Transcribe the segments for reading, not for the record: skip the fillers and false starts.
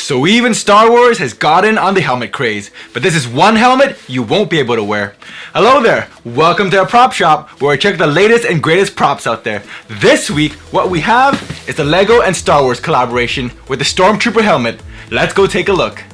So even Star Wars has gotten on the helmet craze, but this is one helmet you won't be able to wear. Hello there, welcome to our prop shop where I check the latest and greatest props out there. This week, what we have is the Lego and Star Wars collaboration with the Stormtrooper helmet. Let's go take a look.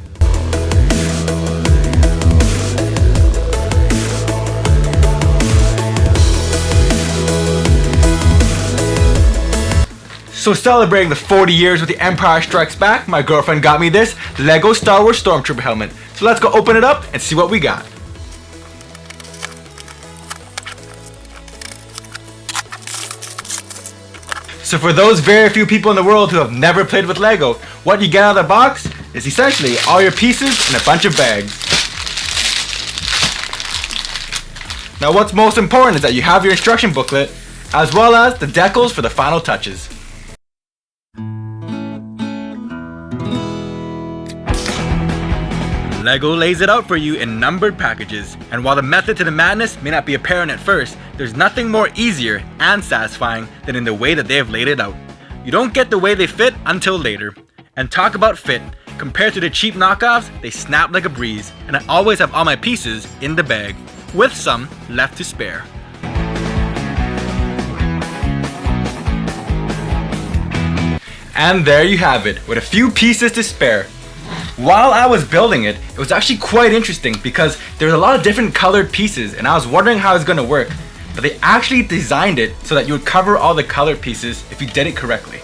So celebrating the 40 years with The Empire Strikes Back, my girlfriend got me this Lego Star Wars Stormtrooper helmet. So let's go open it up and see what we got. So for those very few people in the world who have never played with Lego, what you get out of the box is essentially all your pieces in a bunch of bags. Now what's most important is that you have your instruction booklet as well as the decals for the final touches. Lego lays it out for you in numbered packages, and while the method to the madness may not be apparent at first, there's nothing more easier and satisfying than in the way that they have laid it out. You don't get the way they fit until later. And talk about fit, compared to the cheap knockoffs, they snap like a breeze, and I always have all my pieces in the bag, with some left to spare. And there you have it, with a few pieces to spare. While I was building it, it was actually quite interesting because there's a lot of different colored pieces and I was wondering how it's going to work. But they actually designed it so that you would cover all the colored pieces if you did it correctly.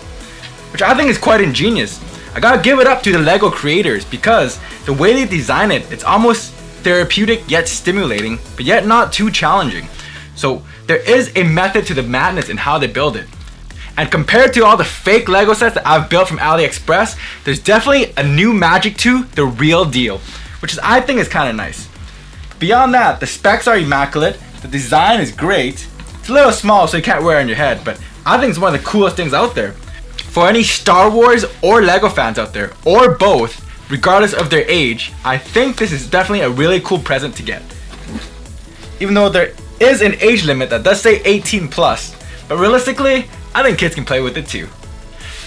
Which I think is quite ingenious. I gotta give it up to the Lego creators because the way they design it, it's almost therapeutic yet stimulating, but yet not too challenging. So there is a method to the madness in how they build it. And compared to all the fake Lego sets that I've built from AliExpress, there's definitely a new magic to the real deal, which I think is kind of nice. Beyond that, the specs are immaculate, the design is great. It's a little small so you can't wear it on your head, but I think it's one of the coolest things out there. For any Star Wars or Lego fans out there, or both, regardless of their age, I think this is definitely a really cool present to get. Even though there is an age limit that does say 18 plus, but realistically, I think kids can play with it too.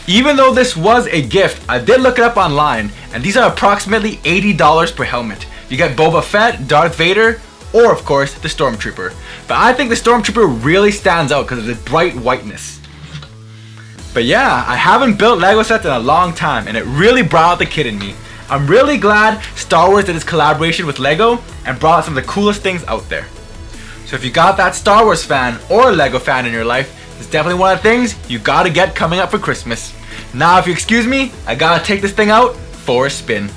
Even though this was a gift, I did look it up online, and these are approximately $80 per helmet. You get Boba Fett, Darth Vader, or of course, the Stormtrooper. But I think the Stormtrooper really stands out because of the bright whiteness. But yeah, I haven't built Lego sets in a long time, and it really brought out the kid in me. I'm really glad Star Wars did this collaboration with Lego and brought out some of the coolest things out there. So if you got that Star Wars fan or Lego fan in your life, it's definitely one of the things you gotta get coming up for Christmas. Now if you excuse me, I gotta take this thing out for a spin.